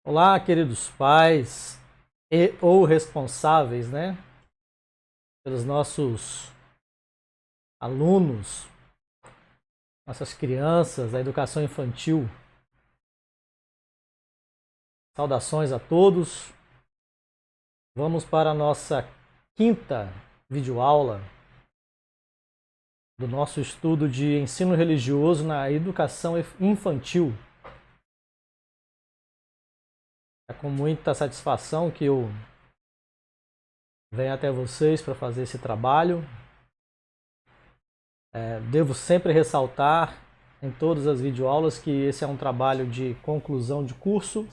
Olá, queridos pais e ou responsáveis, né, pelos nossos alunos, nossas crianças da educação infantil. Saudações a todos. Vamos para a nossa quinta videoaula do nosso estudo de ensino religioso na educação infantil. É com muita satisfação que eu venho até vocês para fazer esse trabalho. Devo sempre ressaltar em todas as videoaulas que esse é um trabalho de conclusão de curso.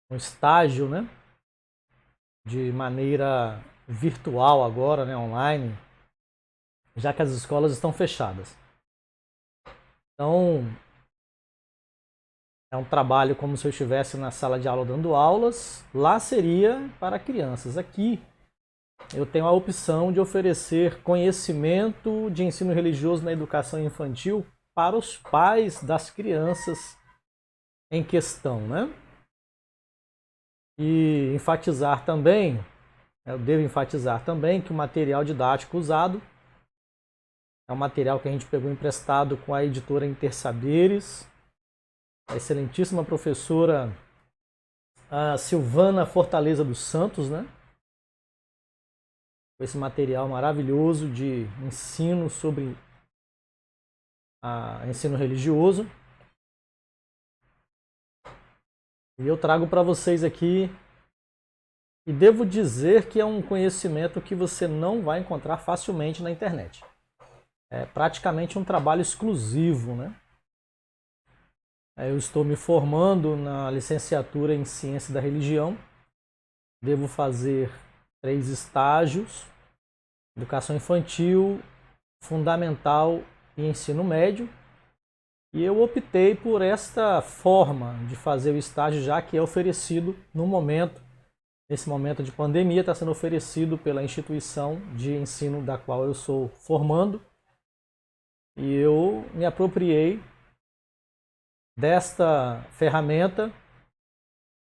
Um estágio, né, de maneira virtual agora, né, online, já que as escolas estão fechadas. Então, é um trabalho como se eu estivesse na sala de aula dando aulas. Lá seria para crianças. Aqui eu tenho a opção de oferecer conhecimento de ensino religioso na educação infantil para os pais das crianças em questão, né? E enfatizar também, eu devo enfatizar também que o material didático usado é um material que a gente pegou emprestado com a editora Intersaberes, a excelentíssima professora Silvana Fortaleza dos Santos, né? Esse material maravilhoso de ensino sobre ensino religioso. E eu trago para vocês aqui, e devo dizer que é um conhecimento que você não vai encontrar facilmente na internet. É praticamente um trabalho exclusivo, né? Eu estou me formando na licenciatura em Ciência da Religião. Devo fazer 3 estágios: Educação Infantil, Fundamental e Ensino Médio. E eu optei por esta forma de fazer o estágio, já que é oferecido no momento, nesse momento de pandemia, está sendo oferecido pela instituição de ensino da qual eu sou formando. E eu me apropriei desta ferramenta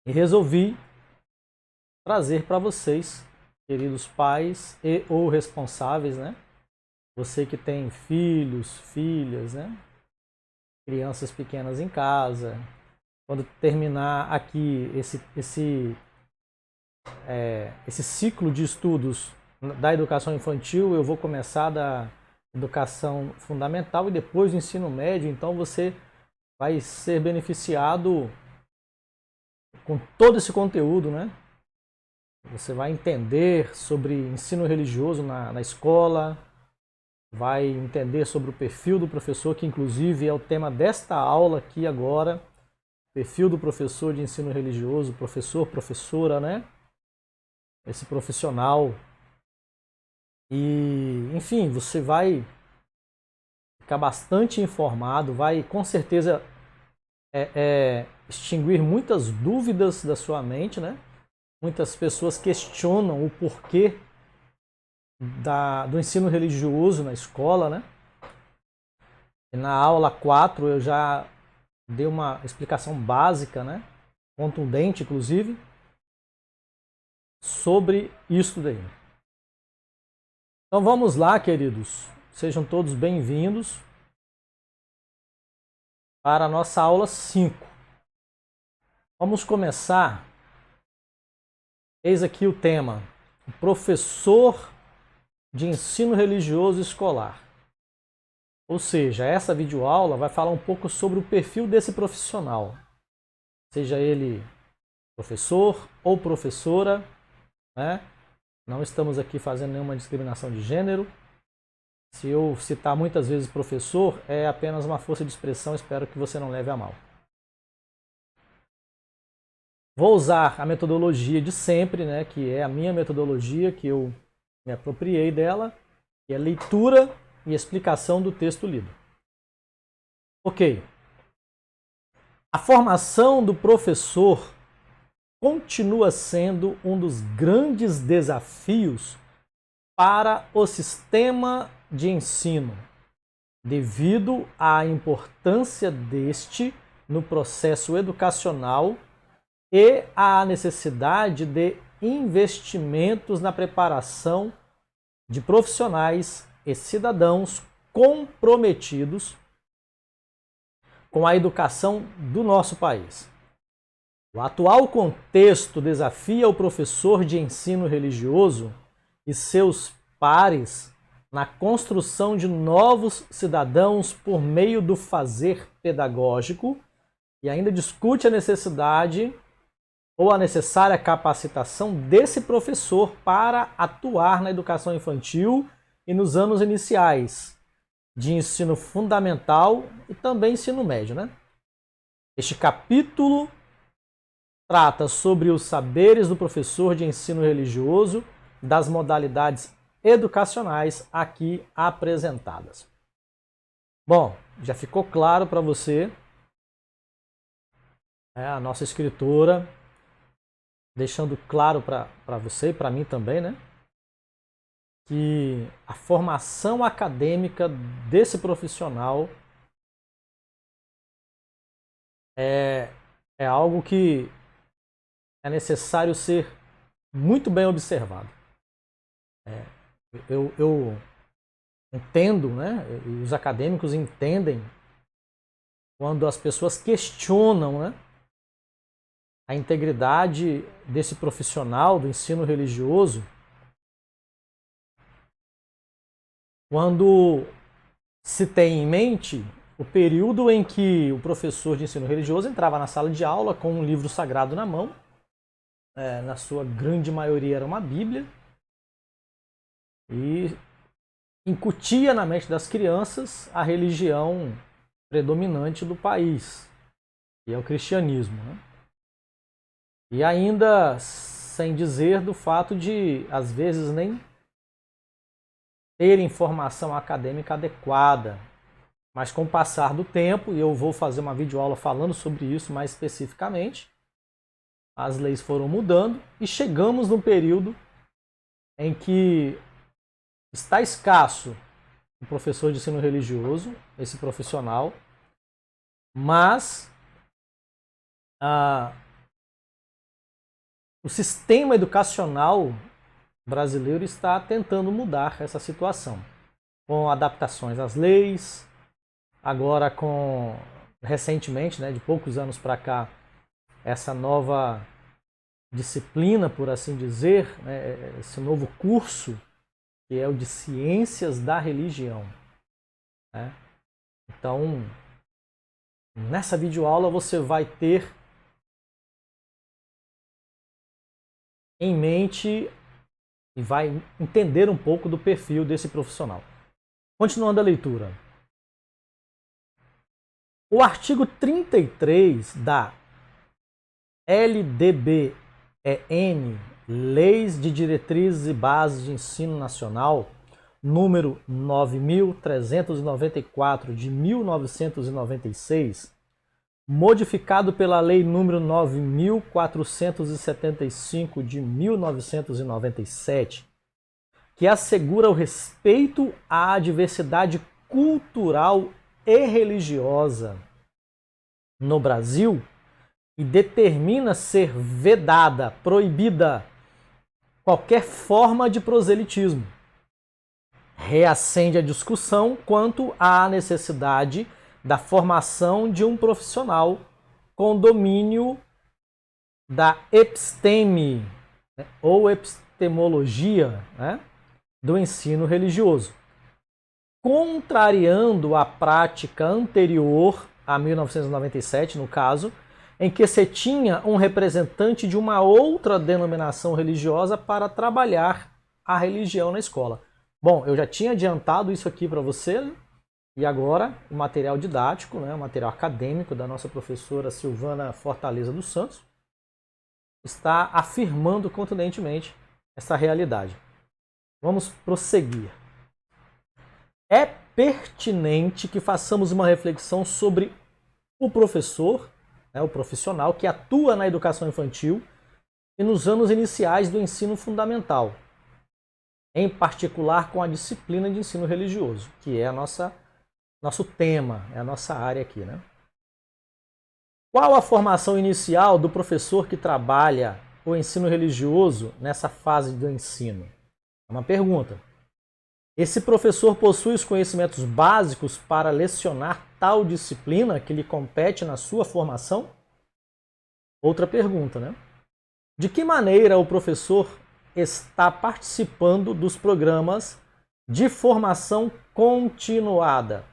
e resolvi trazer para vocês, queridos pais e ou responsáveis, né? Você que tem filhos, filhas, né? Crianças pequenas em casa. Quando terminar aqui esse ciclo de estudos da educação infantil, eu vou começar da educação fundamental e depois do ensino médio. Então você vai ser beneficiado com todo esse conteúdo, né? Você vai entender sobre ensino religioso na escola, vai entender sobre o perfil do professor, que inclusive é o tema desta aula aqui agora, perfil do professor de ensino religioso, professor, professora, né? Esse profissional. E, enfim, você vai ficar bastante informado, vai com certeza extinguir muitas dúvidas da sua mente, né? Muitas pessoas questionam o porquê do ensino religioso na escola, né? E na aula 4 eu já dei uma explicação básica, né? Contundente, inclusive, sobre isso daí. Então vamos lá, queridos. Sejam todos bem-vindos para a nossa aula 5. Vamos começar. Eis aqui o tema: o professor de ensino religioso escolar. Ou seja, essa videoaula vai falar um pouco sobre o perfil desse profissional, seja ele professor ou professora, né? Não estamos aqui fazendo nenhuma discriminação de gênero. Se eu citar muitas vezes professor, é apenas uma força de expressão, espero que você não leve a mal. Vou usar a metodologia de sempre, né, que é a minha metodologia, que eu me apropriei dela, que é leitura e explicação do texto lido. Ok. A formação do professor continua sendo um dos grandes desafios para o sistema de ensino devido à importância deste no processo educacional e à necessidade de investimentos na preparação de profissionais e cidadãos comprometidos com a educação do nosso país. O atual contexto desafia o professor de ensino religioso e seus pares na construção de novos cidadãos por meio do fazer pedagógico e ainda discute a necessidade ou a necessária capacitação desse professor para atuar na educação infantil e nos anos iniciais de ensino fundamental e também ensino médio, né? Este capítulo trata sobre os saberes do professor de ensino religioso, das modalidades educacionais aqui apresentadas. Bom, já ficou claro para você, a nossa escritora, deixando claro para você e para mim também, né, que a formação acadêmica desse profissional é algo que é necessário ser muito bem observado. Eu entendo, né, e os acadêmicos entendem quando as pessoas questionam, né, a integridade desse profissional do ensino religioso, quando se tem em mente o período em que o professor de ensino religioso entrava na sala de aula com um livro sagrado na mão, na sua grande maioria era uma Bíblia, e incutia na mente das crianças a religião predominante do país, que é o cristianismo, né? E ainda sem dizer do fato de, às vezes, nem ter informação acadêmica adequada. Mas com o passar do tempo, e eu vou fazer uma videoaula falando sobre isso mais especificamente, as leis foram mudando e chegamos num período em que está escasso o professor de ensino religioso, esse profissional, mas o sistema educacional brasileiro está tentando mudar essa situação, com adaptações às leis, agora recentemente, né, de poucos anos para cá, essa nova disciplina, por assim dizer, né, esse novo curso, que é o de Ciências da Religião, né? Então, nessa videoaula você vai ter em mente e vai entender um pouco do perfil desse profissional. Continuando a leitura. O artigo 33 da LDBEN, Leis de Diretrizes e Bases de Ensino Nacional, número 9.394 de 1996, modificado pela Lei número 9.475 de 1997, que assegura o respeito à diversidade cultural e religiosa no Brasil e determina ser vedada, proibida qualquer forma de proselitismo. Reacende a discussão quanto à necessidade da formação de um profissional com domínio da episteme, né, ou epistemologia, né, do ensino religioso, contrariando a prática anterior a 1997, no caso, em que se tinha um representante de uma outra denominação religiosa para trabalhar a religião na escola. Bom, eu já tinha adiantado isso aqui para você, e agora o material didático, né, o material acadêmico da nossa professora Silvana Fortaleza dos Santos, está afirmando contundentemente essa realidade. Vamos prosseguir. É pertinente que façamos uma reflexão sobre o professor, né, o profissional que atua na educação infantil e nos anos iniciais do ensino fundamental, em particular com a disciplina de ensino religioso, que é a nossa nosso tema, é a nossa área aqui, né? Qual a formação inicial do professor que trabalha o ensino religioso nessa fase do ensino? É uma pergunta. Esse professor possui os conhecimentos básicos para lecionar tal disciplina que lhe compete na sua formação? Outra pergunta, né? De que maneira o professor está participando dos programas de formação continuada?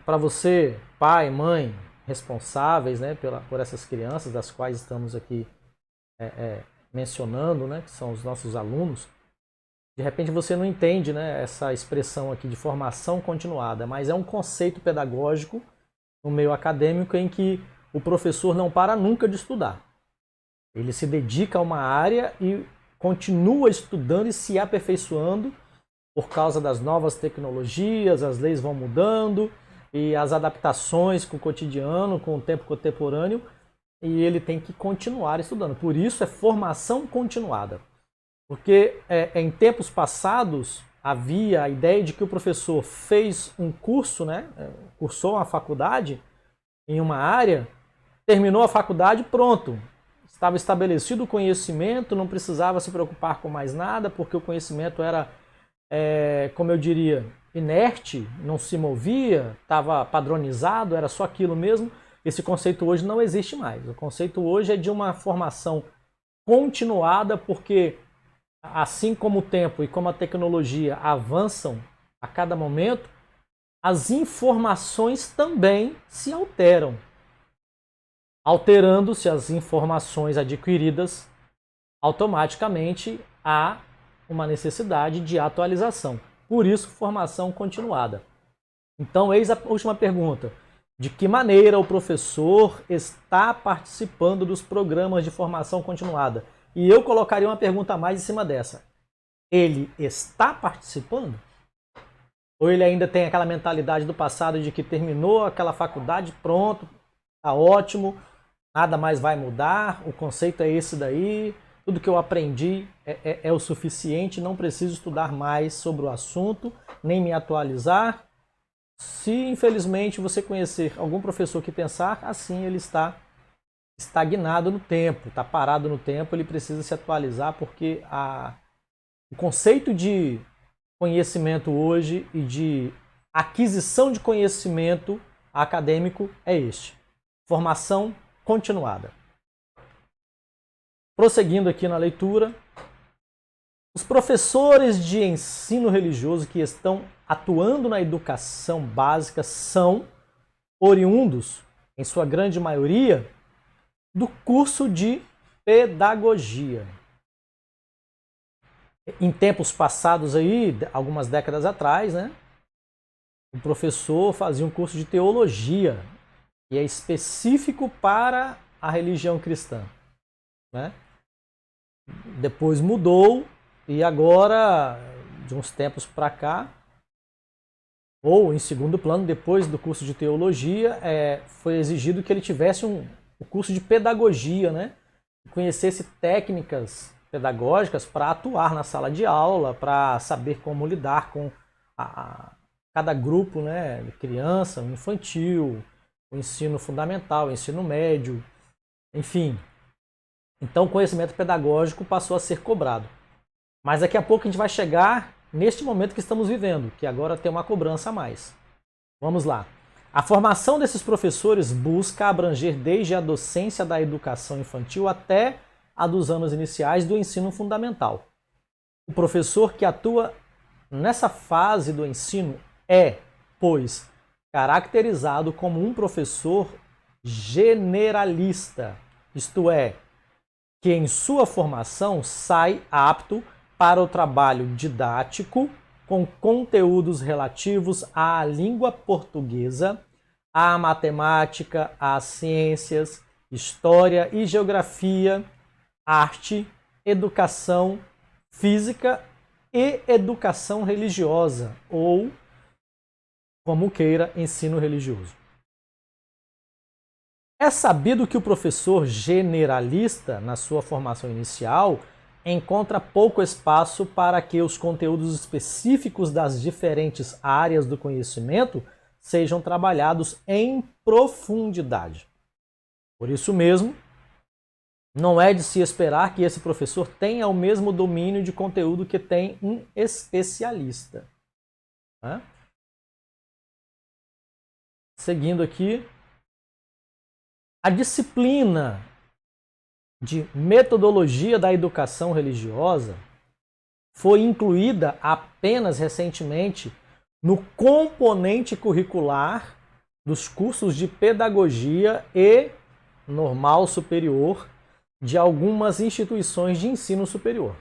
Para você, pai, mãe, responsáveis, né, por essas crianças, das quais estamos aqui mencionando, né, que são os nossos alunos, de repente você não entende, né, essa expressão aqui de formação continuada, mas é um conceito pedagógico no meio acadêmico em que o professor não para nunca de estudar. Ele se dedica a uma área e continua estudando e se aperfeiçoando por causa das novas tecnologias, as leis vão mudando e as adaptações com o cotidiano, com o tempo contemporâneo, e ele tem que continuar estudando. Por isso é formação continuada. Porque em tempos passados havia a ideia de que o professor fez um curso, né, cursou uma faculdade em uma área, terminou a faculdade, pronto. Estava estabelecido o conhecimento, não precisava se preocupar com mais nada, porque o conhecimento era, como eu diria, inerte, não se movia, estava padronizado, era só aquilo mesmo. Esse conceito hoje não existe mais. O conceito hoje é de uma formação continuada, porque assim como o tempo e como a tecnologia avançam a cada momento, as informações também se alteram. Alterando-se as informações adquiridas, automaticamente há uma necessidade de atualização. Por isso, formação continuada. Então, eis a última pergunta. De que maneira o professor está participando dos programas de formação continuada? E eu colocaria uma pergunta a mais em cima dessa. Ele está participando? Ou ele ainda tem aquela mentalidade do passado de que terminou aquela faculdade, pronto, está ótimo, nada mais vai mudar, o conceito é esse daí, tudo que eu aprendi é o suficiente, não preciso estudar mais sobre o assunto, nem me atualizar. Se, infelizmente, você conhecer algum professor que pensar assim, ele está estagnado no tempo, está parado no tempo, ele precisa se atualizar, porque o conceito de conhecimento hoje e de aquisição de conhecimento acadêmico é este: formação continuada. Prosseguindo aqui na leitura, os professores de ensino religioso que estão atuando na educação básica são oriundos, em sua grande maioria, do curso de pedagogia. Em tempos passados aí, algumas décadas atrás, né, o professor fazia um curso de teologia, que é específico para a religião cristã, né? Depois mudou e agora, de uns tempos para cá, ou em segundo plano, depois do curso de teologia, foi exigido que ele tivesse um curso de pedagogia, né? Conhecesse técnicas pedagógicas para atuar na sala de aula, para saber como lidar com cada grupo, né, de criança, o infantil, o ensino fundamental, o ensino médio, enfim. Então o conhecimento pedagógico passou a ser cobrado. Mas daqui a pouco a gente vai chegar neste momento que estamos vivendo, que agora tem uma cobrança a mais. Vamos lá. A formação desses professores busca abranger desde a docência da educação infantil até a dos anos iniciais do ensino fundamental. O professor que atua nessa fase do ensino é, pois, caracterizado como um professor generalista, isto é, que em sua formação sai apto para o trabalho didático com conteúdos relativos à língua portuguesa, à matemática, às ciências, história e geografia, arte, educação física e educação religiosa, ou, como queira, ensino religioso. É sabido que o professor generalista, na sua formação inicial, encontra pouco espaço para que os conteúdos específicos das diferentes áreas do conhecimento sejam trabalhados em profundidade. Por isso mesmo, não é de se esperar que esse professor tenha o mesmo domínio de conteúdo que tem um especialista. Né? Seguindo aqui, a disciplina de metodologia da educação religiosa foi incluída apenas recentemente no componente curricular dos cursos de pedagogia e normal superior de algumas instituições de ensino superior.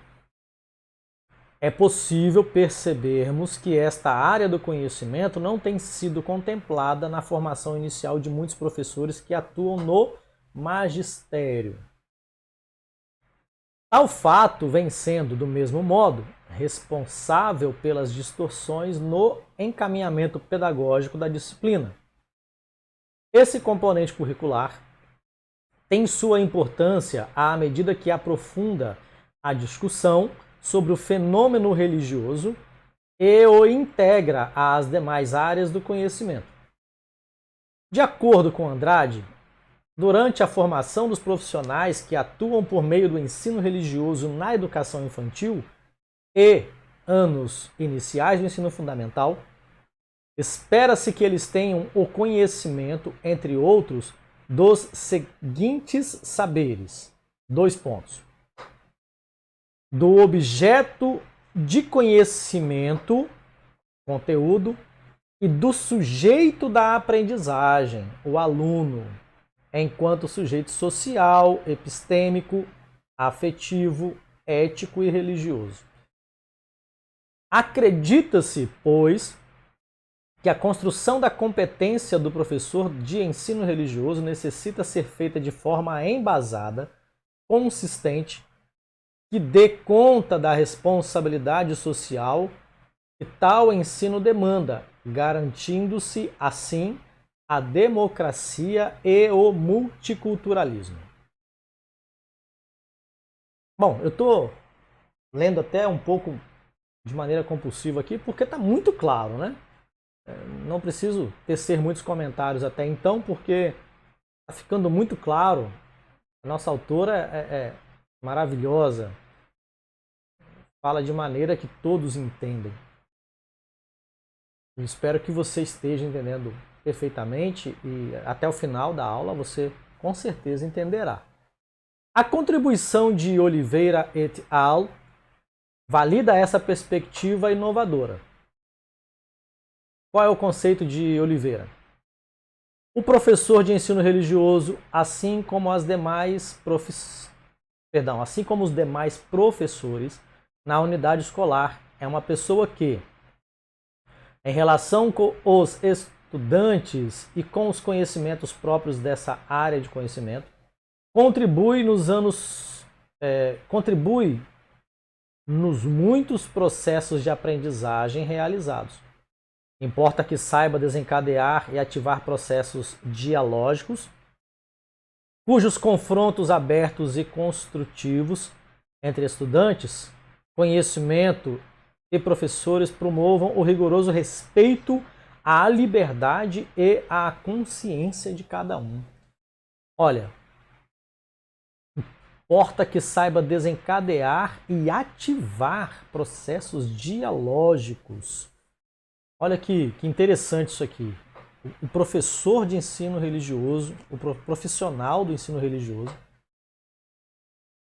É possível percebermos que esta área do conhecimento não tem sido contemplada na formação inicial de muitos professores que atuam no magistério. Tal fato vem sendo, do mesmo modo, responsável pelas distorções no encaminhamento pedagógico da disciplina. Esse componente curricular tem sua importância à medida que aprofunda a discussão sobre o fenômeno religioso e o integra às demais áreas do conhecimento. De acordo com Andrade, durante a formação dos profissionais que atuam por meio do ensino religioso na educação infantil e anos iniciais do ensino fundamental, espera-se que eles tenham o conhecimento, entre outros, dos seguintes saberes. 2 pontos. Do objeto de conhecimento, conteúdo, e do sujeito da aprendizagem, o aluno, enquanto sujeito social, epistêmico, afetivo, ético e religioso. Acredita-se, pois, que a construção da competência do professor de ensino religioso necessita ser feita de forma embasada, consistente, que dê conta da responsabilidade social que tal ensino demanda, garantindo-se, assim, a democracia e o multiculturalismo. Bom, eu estou lendo até um pouco de maneira compulsiva aqui, porque está muito claro, né? Não preciso tecer muitos comentários até então, porque está ficando muito claro. A nossa autora é maravilhosa, fala de maneira que todos entendem. Eu espero que você esteja entendendo perfeitamente e até o final da aula você com certeza entenderá. A contribuição de Oliveira et al. Valida essa perspectiva inovadora. Qual é o conceito de Oliveira? O professor de ensino religioso, assim como os demais professores na unidade escolar, é uma pessoa que, em relação com os estudantes e com os conhecimentos próprios dessa área de conhecimento, contribui nos muitos processos de aprendizagem realizados. Importa que saiba desencadear e ativar processos dialógicos, cujos confrontos abertos e construtivos entre estudantes, conhecimento e professores promovam o rigoroso respeito à liberdade e à consciência de cada um. Olha, importa que saiba desencadear e ativar processos dialógicos. Olha que interessante isso aqui. O professor de ensino religioso, o profissional do ensino religioso,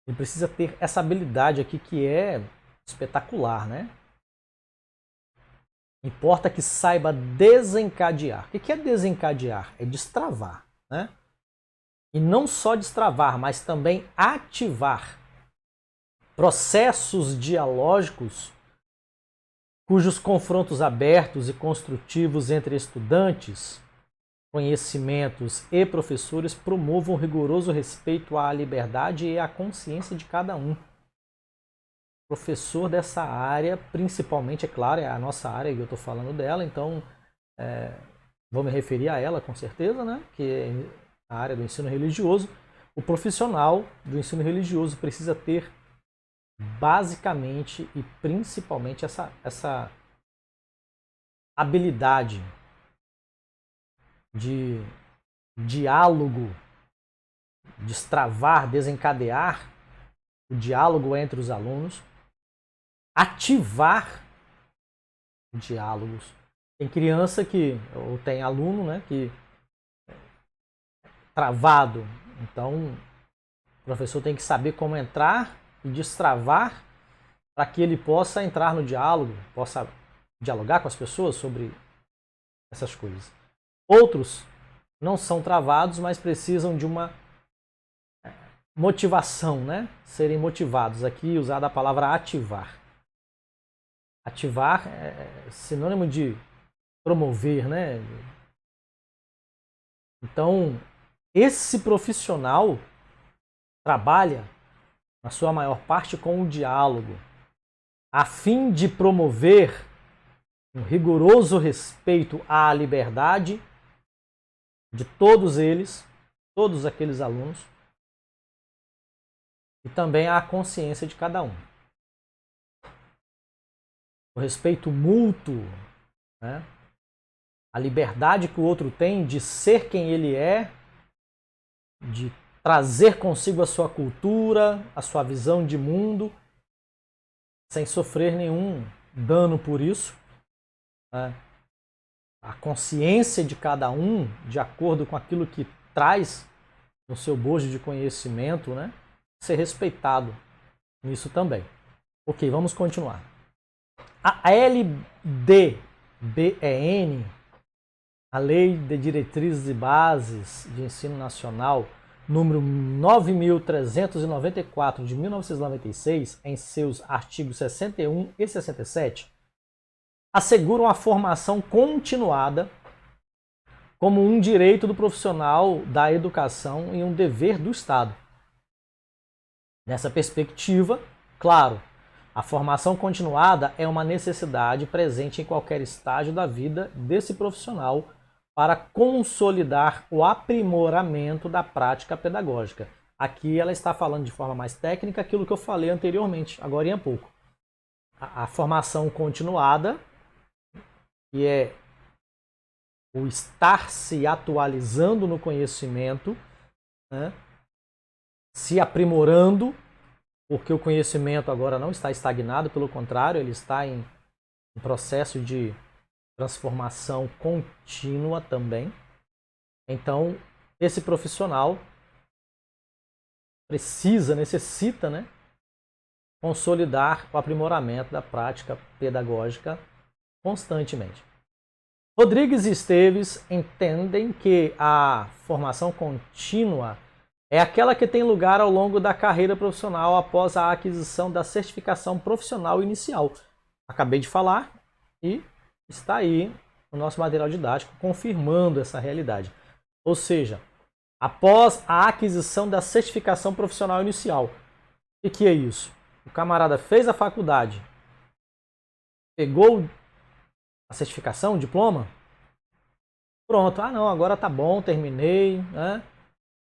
ele precisa ter essa habilidade aqui que é espetacular, né? Importa que saiba desencadear. O que é desencadear? É destravar, né? E não só destravar, mas também ativar processos dialógicos cujos confrontos abertos e construtivos entre estudantes, conhecimentos e professores promovam rigoroso respeito à liberdade e à consciência de cada um. Professor dessa área, principalmente, é claro, é a nossa área que eu estou falando dela, então vou me referir a ela com certeza, né? Que é a área do ensino religioso. O profissional do ensino religioso precisa ter basicamente e principalmente essa habilidade de diálogo, destravar, desencadear o diálogo entre os alunos, ativar diálogos. Tem criança ou tem aluno, né, que travado. Então, o professor tem que saber como entrar e destravar para que ele possa entrar no diálogo, possa dialogar com as pessoas sobre essas coisas. Outros não são travados, mas precisam de uma motivação, né? Serem motivados. Aqui usada a palavra ativar. Ativar é sinônimo de promover, né? Então, esse profissional trabalha, na sua maior parte, com o diálogo, a fim de promover um rigoroso respeito à liberdade de todos eles, todos aqueles alunos, e também à consciência de cada um. O respeito mútuo, né? A liberdade que o outro tem de ser quem ele é, de trazer consigo a sua cultura, a sua visão de mundo, sem sofrer nenhum dano por isso, né? A consciência de cada um, de acordo com aquilo que traz no seu bojo de conhecimento, né? Ser respeitado nisso também. Ok, vamos continuar. A LDBEN, a Lei de Diretrizes e Bases de Ensino Nacional, número 9.394 de 1996, em seus artigos 61 e 67, asseguram a formação continuada como um direito do profissional da educação e um dever do Estado. Nessa perspectiva, claro, a formação continuada é uma necessidade presente em qualquer estágio da vida desse profissional para consolidar o aprimoramento da prática pedagógica. Aqui ela está falando de forma mais técnica aquilo que eu falei anteriormente, agora há pouco. A formação continuada, que é o estar se atualizando no conhecimento, né? Se aprimorando, porque o conhecimento agora não está estagnado, pelo contrário, ele está em processo de transformação contínua também. Então, esse profissional necessita, né, consolidar o aprimoramento da prática pedagógica constantemente. Rodrigues e Esteves entendem que a formação contínua é aquela que tem lugar ao longo da carreira profissional após a aquisição da certificação profissional inicial. Acabei de falar e está aí o nosso material didático confirmando essa realidade. Ou seja, após a aquisição da certificação profissional inicial. O que é isso? O camarada fez a faculdade, pegou a certificação, o diploma, pronto, não, agora tá bom, terminei, né?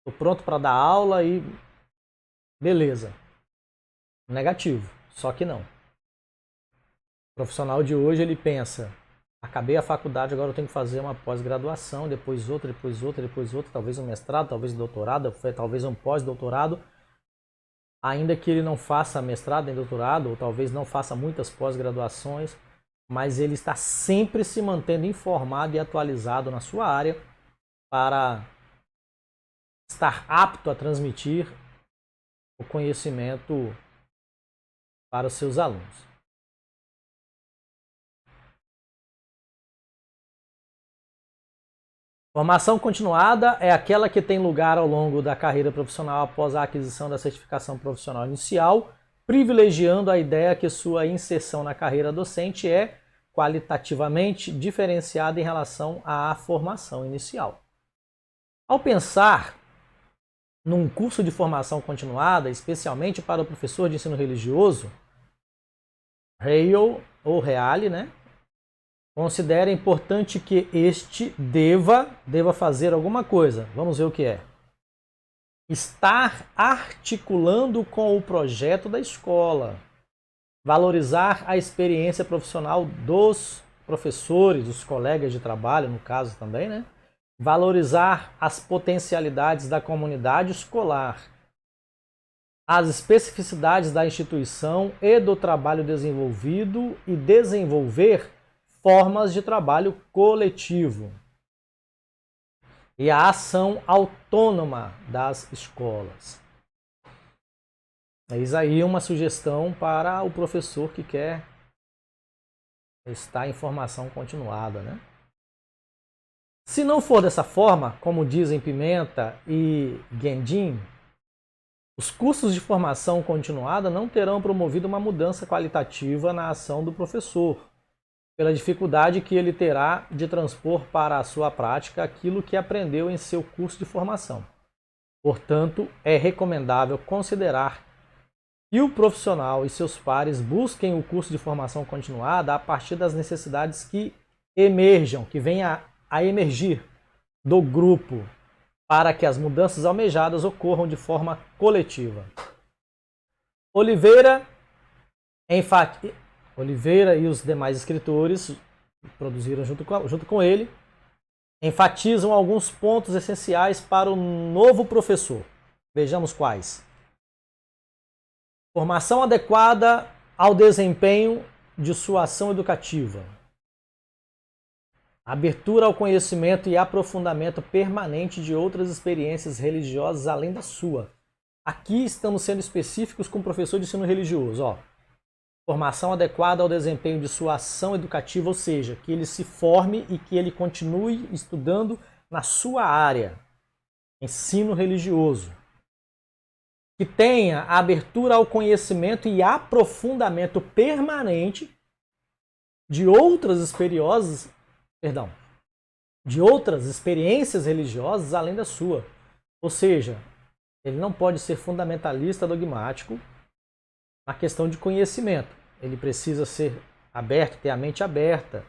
Tô pronto para dar aula e beleza. Negativo, só que não. O profissional de hoje, ele pensa, acabei a faculdade, agora eu tenho que fazer uma pós-graduação, depois outra, depois outra, depois outra, talvez um mestrado, talvez um doutorado, talvez um pós-doutorado, ainda que ele não faça mestrado nem doutorado, ou talvez não faça muitas pós-graduações, mas ele está sempre se mantendo informado e atualizado na sua área para estar apto a transmitir o conhecimento para os seus alunos. Formação continuada é aquela que tem lugar ao longo da carreira profissional após a aquisição da certificação profissional inicial, privilegiando a ideia que sua inserção na carreira docente é qualitativamente diferenciada em relação à formação inicial. Ao pensar num curso de formação continuada, especialmente para o professor de ensino religioso, Hale ou Reale, né? Considera importante que este deva fazer alguma coisa. Vamos ver o que é. Estar articulando com o projeto da escola. Valorizar a experiência profissional dos professores, dos colegas de trabalho, no caso também, né? valorizar as potencialidades da comunidade escolar, as especificidades da instituição e do trabalho desenvolvido e desenvolver formas de trabalho coletivo e a ação autônoma das escolas. Eis aí uma sugestão para o professor que quer estar em formação continuada, né? Se não for dessa forma, como dizem Pimenta e Guendin, os cursos de formação continuada não terão promovido uma mudança qualitativa na ação do professor, pela dificuldade que ele terá de transpor para a sua prática aquilo que aprendeu em seu curso de formação. Portanto, é recomendável considerar que o profissional e seus pares busquem o curso de formação continuada a partir das necessidades que emerjam, que venham a emergir do grupo, para que as mudanças almejadas ocorram de forma coletiva. Oliveira e os demais escritores que produziram junto com ele enfatizam alguns pontos essenciais para o novo professor. Vejamos quais. Formação adequada ao desempenho de sua ação educativa. Abertura ao conhecimento e aprofundamento permanente de outras experiências religiosas além da sua. Aqui estamos sendo específicos com o professor de ensino religioso. Formação adequada ao desempenho de sua ação educativa, ou seja, que ele se forme e que ele continue estudando na sua área. Ensino religioso. Que tenha abertura ao conhecimento e aprofundamento permanente de outras experiências religiosas além da sua. Ou seja, ele não pode ser fundamentalista dogmático na questão de conhecimento. Ele precisa ser aberto, ter a mente aberta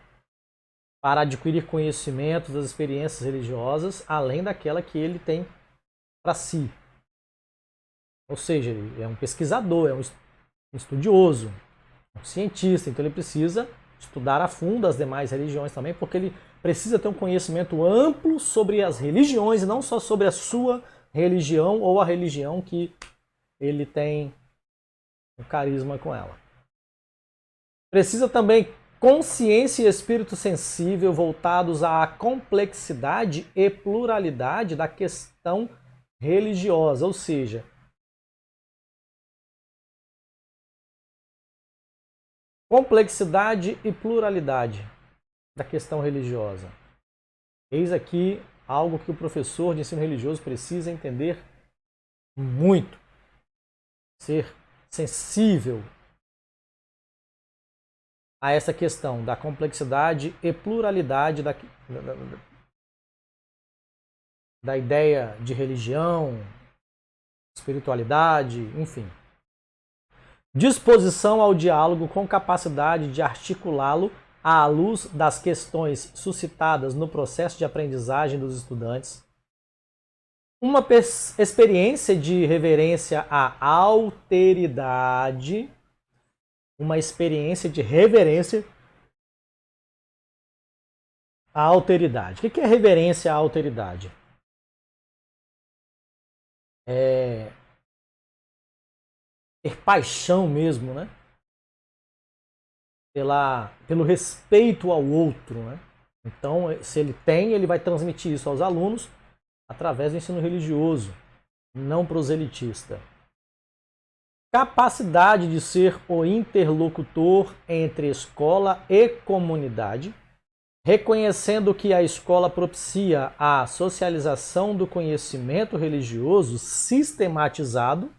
para adquirir conhecimento das experiências religiosas além daquela que ele tem para si. Ou seja, ele é um pesquisador, é um estudioso, um cientista, então ele precisa estudar a fundo as demais religiões também, porque ele precisa ter um conhecimento amplo sobre as religiões e não só sobre a sua religião ou a religião que ele tem um carisma com ela. Precisa também consciência e espírito sensível voltados à complexidade e pluralidade da questão religiosa, ou seja, complexidade e pluralidade da questão religiosa. Eis aqui algo que o professor de ensino religioso precisa entender muito. Ser sensível a essa questão da complexidade e pluralidade da ideia de religião, espiritualidade, enfim. Disposição ao diálogo com capacidade de articulá-lo à luz das questões suscitadas no processo de aprendizagem dos estudantes. Uma experiência de reverência à alteridade. Uma experiência de reverência à alteridade. O que é reverência à alteridade? É ter paixão mesmo, né? Pelo respeito ao outro, né? Então, se ele tem, ele vai transmitir isso aos alunos através do ensino religioso, não proselitista. Capacidade de ser o interlocutor entre escola e comunidade, reconhecendo que a escola propicia a socialização do conhecimento religioso sistematizado,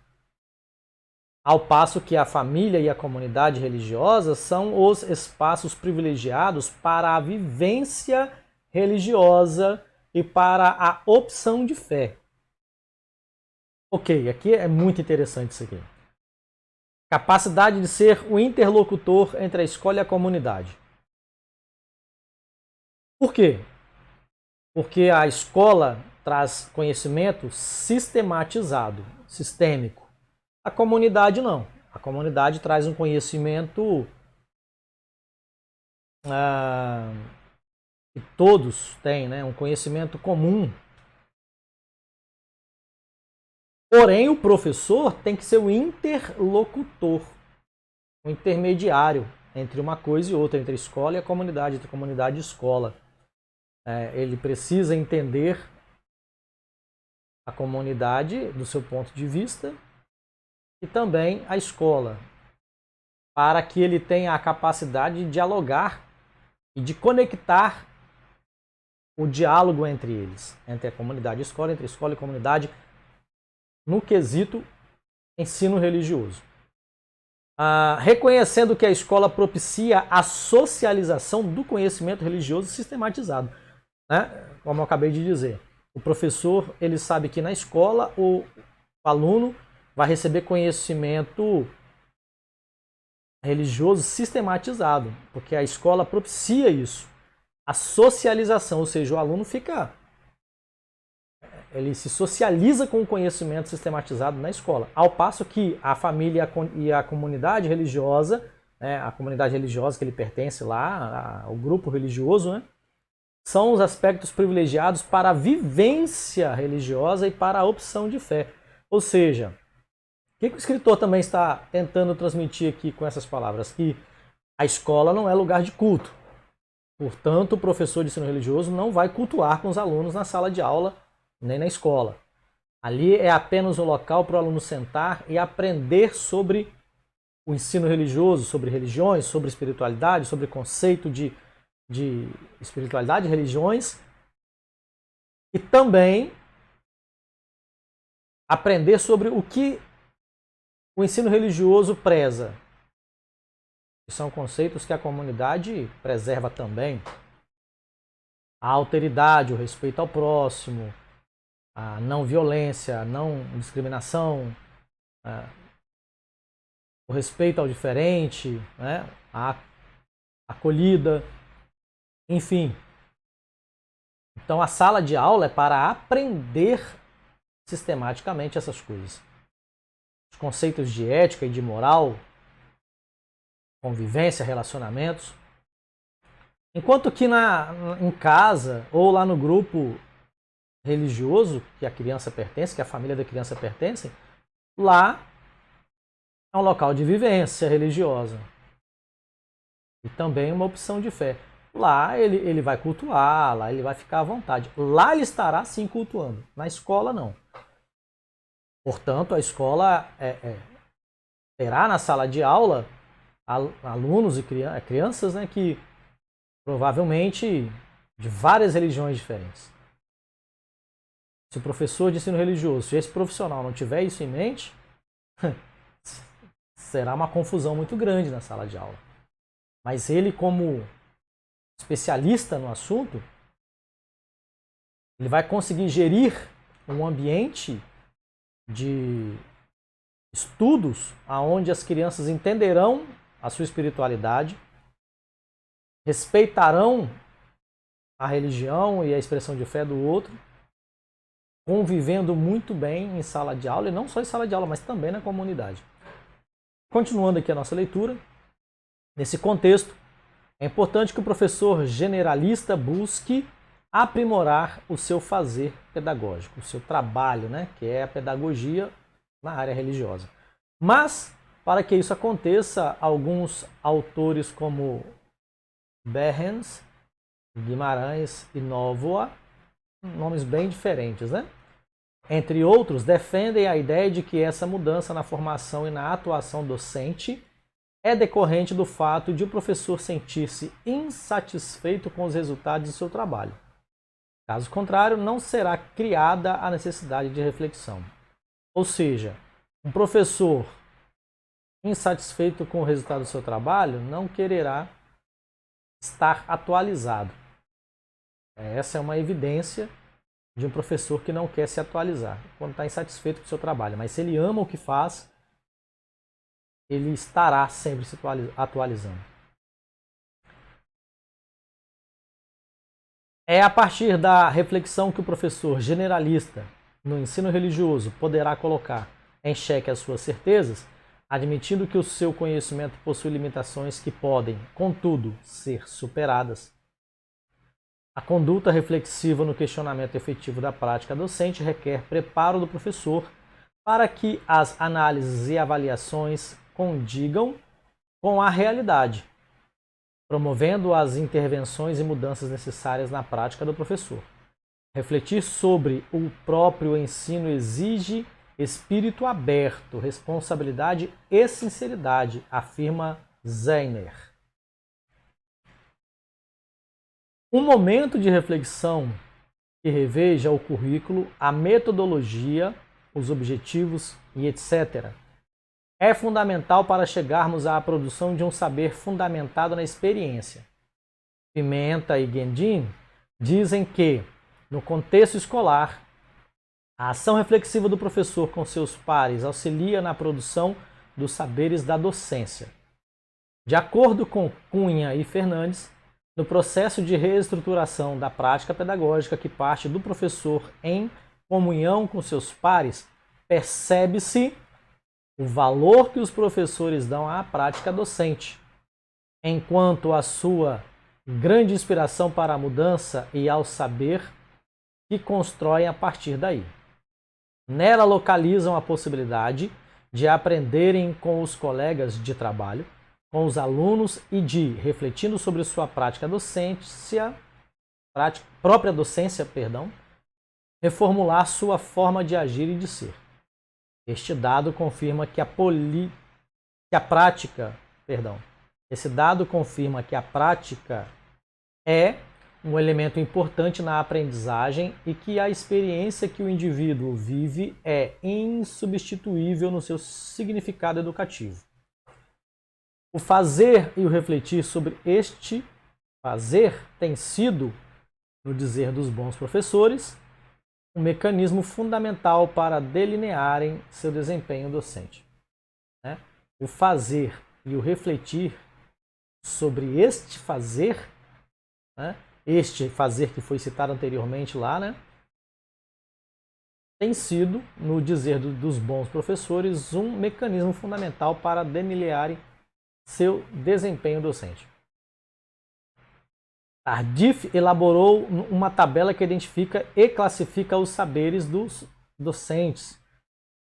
ao passo que a família e a comunidade religiosa são os espaços privilegiados para a vivência religiosa e para a opção de fé. Ok, aqui é muito interessante isso aqui. Capacidade de ser o interlocutor entre a escola e a comunidade. Por quê? Porque a escola traz conhecimento sistematizado, sistêmico. A comunidade não. A comunidade traz um conhecimento que todos têm, né, um conhecimento comum. Porém, o professor tem que ser o interlocutor, o intermediário entre uma coisa e outra, entre a escola e a comunidade, entre a comunidade e a escola. Ele precisa entender a comunidade do seu ponto de vista e também a escola, para que ele tenha a capacidade de dialogar e de conectar o diálogo entre eles, entre a comunidade e a escola, entre a escola e a comunidade, no quesito ensino religioso. Reconhecendo que a escola propicia a socialização do conhecimento religioso sistematizado, né? Como eu acabei de dizer. O professor, ele sabe que na escola o aluno vai receber conhecimento religioso sistematizado, porque a escola propicia isso. A socialização, ou seja, o aluno ele se socializa com o conhecimento sistematizado na escola, ao passo que a família e a comunidade religiosa, né, a comunidade religiosa que ele pertence lá, o grupo religioso, né, são os aspectos privilegiados para a vivência religiosa e para a opção de fé. Ou seja, o que o escritor também está tentando transmitir aqui com essas palavras? Que a escola não é lugar de culto. Portanto, o professor de ensino religioso não vai cultuar com os alunos na sala de aula, nem na escola. Ali é apenas um local para o aluno sentar e aprender sobre o ensino religioso, sobre religiões, sobre espiritualidade, sobre conceito de espiritualidade e religiões. E também aprender sobre o que o ensino religioso preza. Que são conceitos que a comunidade preserva também. A alteridade, o respeito ao próximo, a não violência, a não discriminação, o respeito ao diferente, né? A acolhida, enfim. Então a sala de aula é para aprender sistematicamente essas coisas. Os conceitos de ética e de moral, convivência, relacionamentos. Enquanto que em casa ou lá no grupo religioso que a criança pertence, que a família da criança pertence, lá é um local de vivência religiosa e também uma opção de fé. Lá ele vai cultuar, lá ele vai ficar à vontade. Lá ele estará sim cultuando, na escola não. Portanto, a escola terá na sala de aula alunos e crianças, né, que provavelmente de várias religiões diferentes. Se o professor de ensino religioso, se esse profissional não tiver isso em mente, será uma confusão muito grande na sala de aula. Mas ele, como especialista no assunto, ele vai conseguir gerir um ambiente de estudos onde as crianças entenderão a sua espiritualidade, respeitarão a religião e a expressão de fé do outro, convivendo muito bem em sala de aula, e não só em sala de aula, mas também na comunidade. Continuando aqui a nossa leitura, nesse contexto, é importante que o professor generalista busque aprimorar o seu fazer pedagógico, o seu trabalho, né, que é a pedagogia na área religiosa. Mas, para que isso aconteça, alguns autores como Behrens, Guimarães e Novoa, nomes bem diferentes, né? Entre outros, defendem a ideia de que essa mudança na formação e na atuação docente é decorrente do fato de o professor sentir-se insatisfeito com os resultados do seu trabalho. Caso contrário, não será criada a necessidade de reflexão. Ou seja, um professor insatisfeito com o resultado do seu trabalho não quererá estar atualizado. Essa é uma evidência de um professor que não quer se atualizar, quando está insatisfeito com o seu trabalho. Mas se ele ama o que faz, ele estará sempre se atualizando. É a partir da reflexão que o professor generalista no ensino religioso poderá colocar em xeque as suas certezas, admitindo que o seu conhecimento possui limitações que podem, contudo, ser superadas. A conduta reflexiva no questionamento efetivo da prática docente requer preparo do professor para que as análises e avaliações condigam com a realidade, promovendo as intervenções e mudanças necessárias na prática do professor. Refletir sobre o próprio ensino exige espírito aberto, responsabilidade e sinceridade, afirma Zeiner. Um momento de reflexão que reveja o currículo, a metodologia, os objetivos e etc. é fundamental para chegarmos à produção de um saber fundamentado na experiência. Pimenta e Guendin dizem que, no contexto escolar, a ação reflexiva do professor com seus pares auxilia na produção dos saberes da docência. De acordo com Cunha e Fernandes, no processo de reestruturação da prática pedagógica que parte do professor em comunhão com seus pares, percebe-se o valor que os professores dão à prática docente, enquanto a sua grande inspiração para a mudança e ao saber que constroem a partir daí. Nela localizam a possibilidade de aprenderem com os colegas de trabalho, com os alunos e de, refletindo sobre sua própria docência, reformular sua forma de agir e de ser. Este dado confirma que esse dado confirma que a prática é um elemento importante na aprendizagem e que a experiência que o indivíduo vive é insubstituível no seu significado educativo. O fazer e o refletir sobre este fazer tem sido, no dizer dos bons professores, um mecanismo fundamental para delinearem seu desempenho docente. O fazer e o refletir sobre este fazer que foi citado anteriormente lá, tem sido, no dizer dos bons professores, um mecanismo fundamental para delinearem seu desempenho docente. Tardif elaborou uma tabela que identifica e classifica os saberes dos docentes,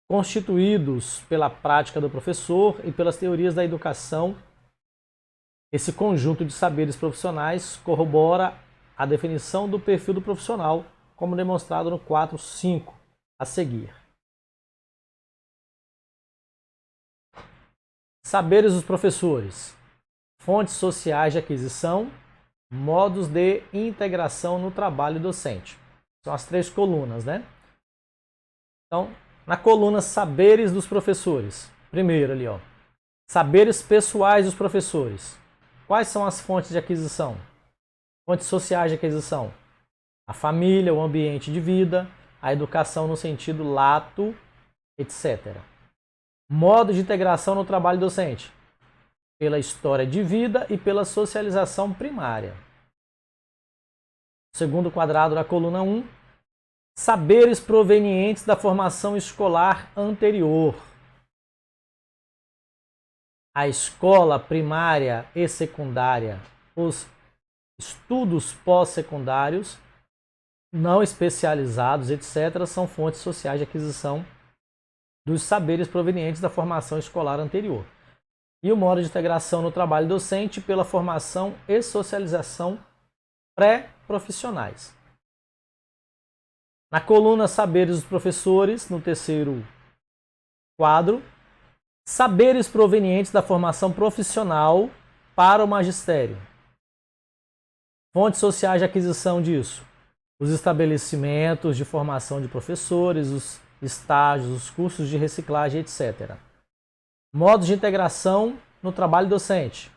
constituídos pela prática do professor e pelas teorias da educação. Esse conjunto de saberes profissionais corrobora a definição do perfil do profissional, como demonstrado no 4.5 a seguir. Saberes dos professores, fontes sociais de aquisição, modos de integração no trabalho docente. São as 3 colunas, Então, na coluna saberes dos professores, primeiro ali, saberes pessoais dos professores. Quais são as fontes de aquisição? Fontes sociais de aquisição. A família, o ambiente de vida, a educação no sentido lato, etc. Modo de integração no trabalho docente. Pela história de vida e pela socialização primária. Segundo quadrado da coluna 1, saberes provenientes da formação escolar anterior. A escola primária e secundária, os estudos pós-secundários, não especializados, etc., são fontes sociais de aquisição dos saberes provenientes da formação escolar anterior. E o modo de integração no trabalho docente pela formação e socialização pré-profissionais. Na coluna Saberes dos Professores, no terceiro quadro, saberes provenientes da formação profissional para o magistério. Fontes sociais de aquisição disso. Os estabelecimentos de formação de professores, os estágios, os cursos de reciclagem, etc. Modos de integração no trabalho docente.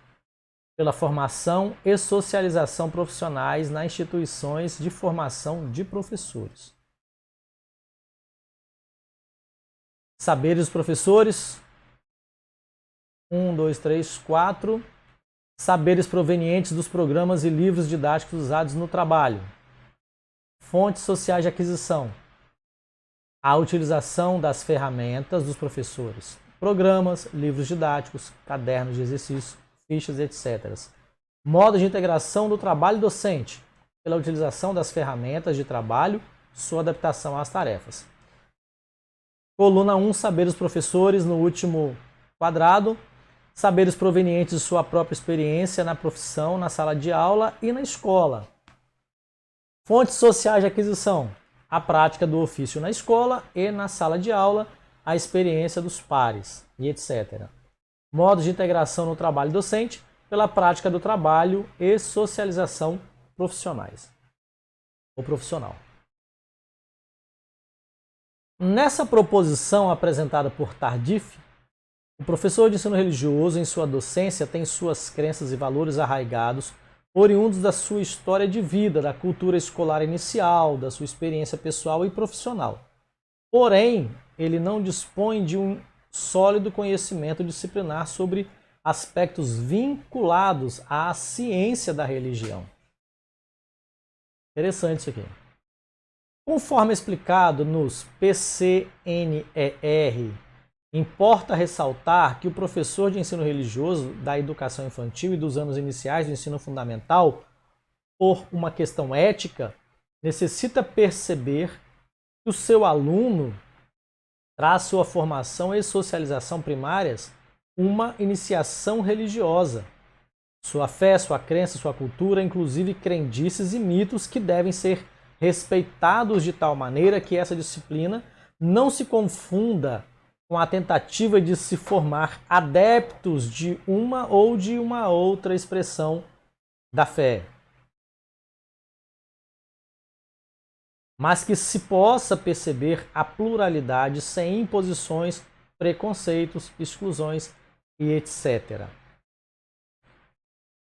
Pela formação e socialização profissionais nas instituições de formação de professores. Saberes dos professores. 1, 2, 3, 4. Saberes provenientes dos programas e livros didáticos usados no trabalho. Fontes sociais de aquisição. A utilização das ferramentas dos professores. Programas, livros didáticos, cadernos de exercício, fichas, etc. Modo de integração do trabalho docente. pela utilização das ferramentas de trabalho, sua adaptação às tarefas. Coluna 1, saberes professores, no último quadrado, saberes provenientes de sua própria experiência na profissão, na sala de aula e na escola. Fontes sociais de aquisição, a prática do ofício na escola e na sala de aula, a experiência dos pares e etc. Modos de integração no trabalho docente, pela prática do trabalho e socialização profissionais ou profissional. Nessa proposição apresentada por Tardif, o professor de ensino religioso, em sua docência, tem suas crenças e valores arraigados, oriundos da sua história de vida, da cultura escolar inicial, da sua experiência pessoal e profissional. Porém, ele não dispõe de um sólido conhecimento disciplinar sobre aspectos vinculados à ciência da religião. Interessante isso aqui. Conforme explicado nos PCNER, importa ressaltar que o professor de ensino religioso da educação infantil e dos anos iniciais do ensino fundamental, por uma questão ética, necessita perceber que o seu aluno traz sua formação e socialização primárias uma iniciação religiosa. Sua fé, sua crença, sua cultura, inclusive crendices e mitos que devem ser respeitados de tal maneira que essa disciplina não se confunda com a tentativa de se formar adeptos de uma ou de uma outra expressão da fé, mas que se possa perceber a pluralidade sem imposições, preconceitos, exclusões e etc.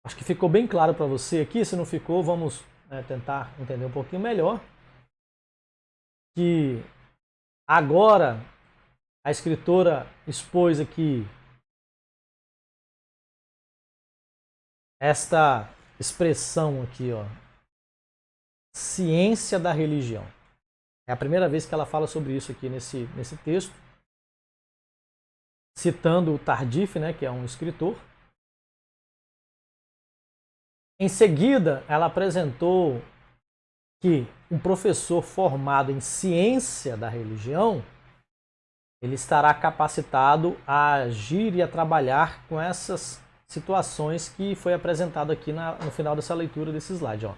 Acho que ficou bem claro para você aqui. Se não ficou, vamos tentar entender um pouquinho melhor. Que agora a escritora expôs aqui esta expressão aqui, ó, ciência da religião. É a primeira vez que ela fala sobre isso aqui nesse texto, citando o Tardif, né, que é um escritor. Em seguida, ela apresentou que um professor formado em ciência da religião, ele estará capacitado a agir e a trabalhar com essas situações que foi apresentado aqui no final dessa leitura desse slide. Ó.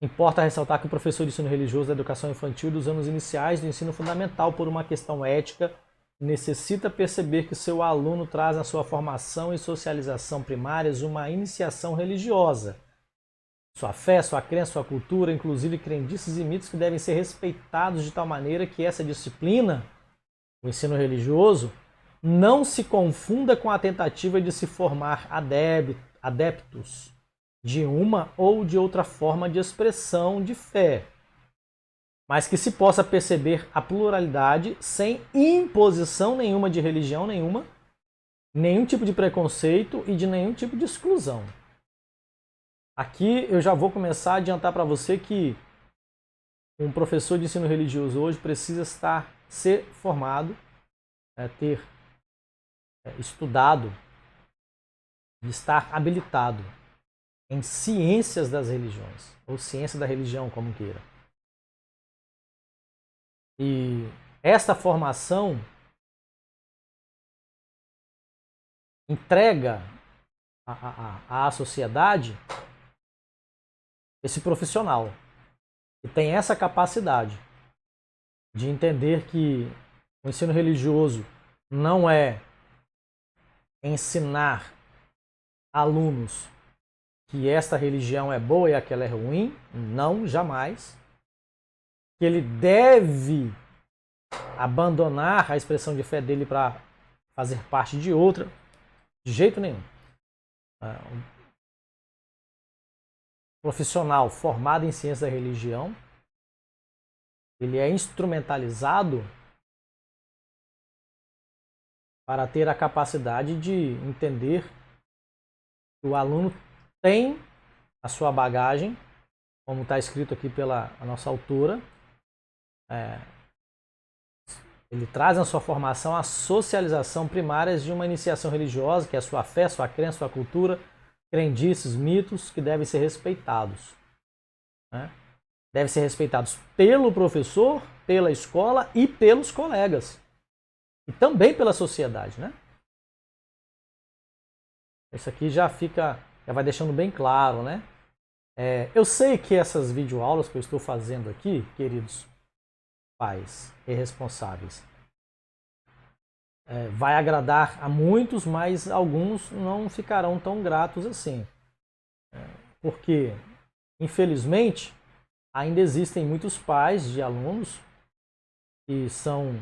Importa ressaltar que o professor de ensino religioso da educação infantil dos anos iniciais do ensino fundamental, por uma questão ética, necessita perceber que seu aluno traz na sua formação e socialização primárias uma iniciação religiosa. Sua fé, sua crença, sua cultura, inclusive crendices e mitos que devem ser respeitados de tal maneira que essa disciplina, o ensino religioso, não se confunda com a tentativa de se formar adeptos de uma ou de outra forma de expressão de fé, mas que se possa perceber a pluralidade sem imposição nenhuma de religião nenhuma, nenhum tipo de preconceito e de nenhum tipo de exclusão. Aqui eu já vou começar a adiantar para você que um professor de ensino religioso hoje precisa ser formado, ter estudado, estar habilitado em ciências das religiões, ou ciência da religião, como queira. E esta formação entrega à sociedade esse profissional que tem essa capacidade de entender que o ensino religioso não é ensinar alunos que esta religião é boa e aquela é ruim, não, jamais. Que ele deve abandonar a expressão de fé dele para fazer parte de outra, de jeito nenhum. Um profissional formado em ciência da religião, ele é instrumentalizado para ter a capacidade de entender que o aluno tem a sua bagagem, como está escrito aqui pela nossa autora. Ele traz na sua formação a socialização primárias de uma iniciação religiosa, que é a sua fé, sua crença, sua cultura, crendices, mitos que devem ser respeitados. né? Devem ser respeitados pelo professor, pela escola e pelos colegas. E também pela sociedade, né? Isso aqui já vai deixando bem claro, né? Eu sei que essas videoaulas que eu estou fazendo aqui, queridos pais e responsáveis, vai agradar a muitos, mas alguns não ficarão tão gratos assim. Porque, infelizmente, ainda existem muitos pais de alunos que são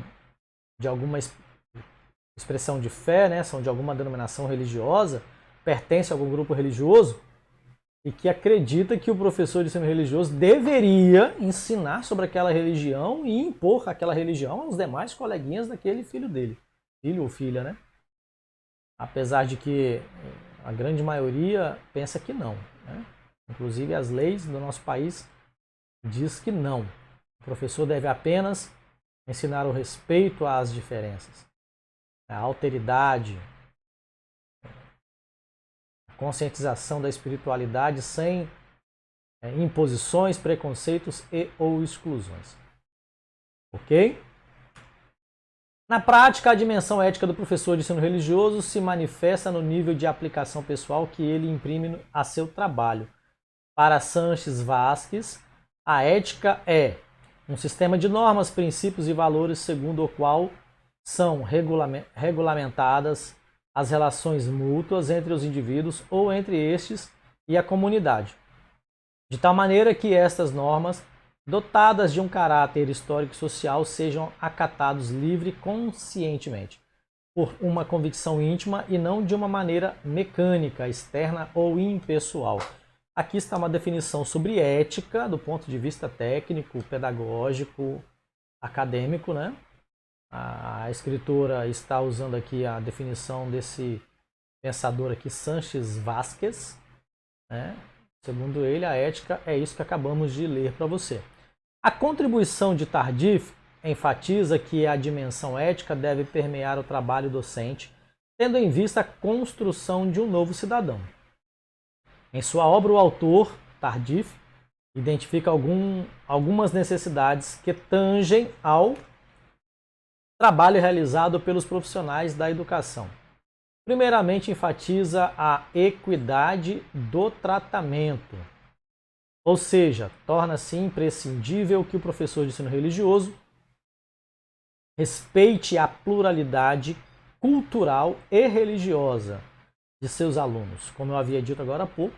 de alguma expressão de fé, né? São de alguma denominação religiosa, pertencem a algum grupo religioso e que acredita que o professor de ensino religioso deveria ensinar sobre aquela religião e impor aquela religião aos demais coleguinhas daquele filho dele, filho ou filha, né? Apesar de que a grande maioria pensa que não, né? Inclusive as leis do nosso país diz que não. O professor deve apenas ensinar o respeito às diferenças, a alteridade, a conscientização da espiritualidade sem imposições, preconceitos e ou exclusões. Ok? Na prática, a dimensão ética do professor de ensino religioso se manifesta no nível de aplicação pessoal que ele imprime a seu trabalho. Para Sanches Vasques, a ética é um sistema de normas, princípios e valores segundo o qual são regulamentadas as relações mútuas entre os indivíduos ou entre estes e a comunidade, de tal maneira que estas normas, dotadas de um caráter histórico e social, sejam acatados livre e conscientemente, por uma convicção íntima e não de uma maneira mecânica, externa ou impessoal. Aqui está uma definição sobre ética do ponto de vista técnico, pedagógico, acadêmico, né? A escritora está usando aqui a definição desse pensador aqui, Sanches Vasques, né? Segundo ele, a ética é isso que acabamos de ler para você. A contribuição de Tardif enfatiza que a dimensão ética deve permear o trabalho docente, tendo em vista a construção de um novo cidadão. Em sua obra, o autor, Tardif, identifica algumas necessidades que tangem ao trabalho realizado pelos profissionais da educação. Primeiramente, enfatiza a equidade do tratamento, ou seja, torna-se imprescindível que o professor de ensino religioso respeite a pluralidade cultural e religiosa de seus alunos, como eu havia dito agora há pouco,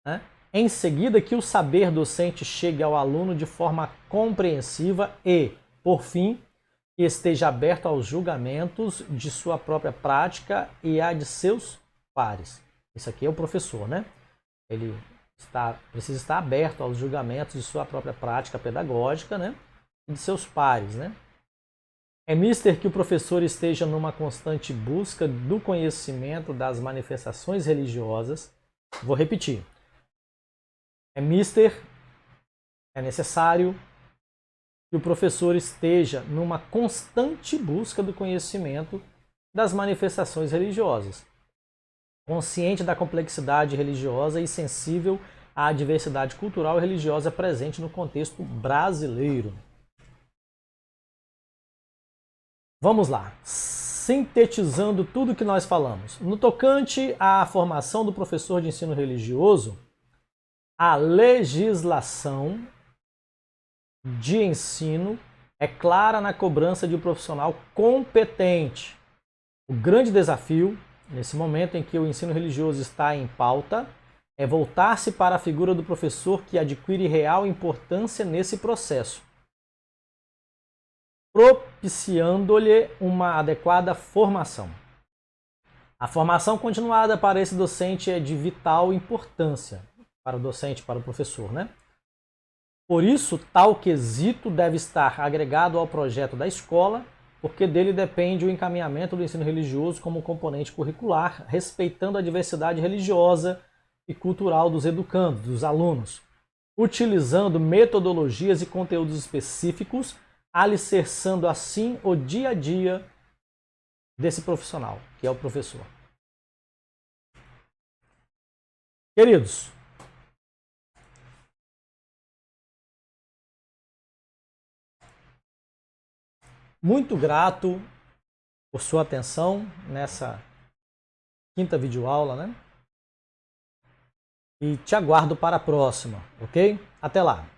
né? Em seguida, que o saber docente chegue ao aluno de forma compreensiva e, por fim, que esteja aberto aos julgamentos de sua própria prática e a de seus pares. Isso aqui é o professor, né? Ele precisa estar aberto aos julgamentos de sua própria prática pedagógica, né? E de seus pares, né? É mister que o professor esteja numa constante busca do conhecimento das manifestações religiosas. Vou repetir. É necessário que o professor esteja numa constante busca do conhecimento das manifestações religiosas, consciente da complexidade religiosa e sensível à diversidade cultural e religiosa presente no contexto brasileiro. Vamos lá, sintetizando tudo que nós falamos. No tocante à formação do professor de ensino religioso, a legislação de ensino é clara na cobrança de um profissional competente. O grande desafio, nesse momento em que o ensino religioso está em pauta, é voltar-se para a figura do professor que adquire real importância nesse processo, propiciando-lhe uma adequada formação. A formação continuada para esse docente é de vital importância para o docente, para o professor, né? Por isso, tal quesito deve estar agregado ao projeto da escola, porque dele depende o encaminhamento do ensino religioso como componente curricular, respeitando a diversidade religiosa e cultural dos educandos, dos alunos, utilizando metodologias e conteúdos específicos, alicerçando assim o dia a dia desse profissional, que é o professor. Queridos, muito grato por sua atenção nessa quinta videoaula, né? E te aguardo para a próxima, ok? Até lá!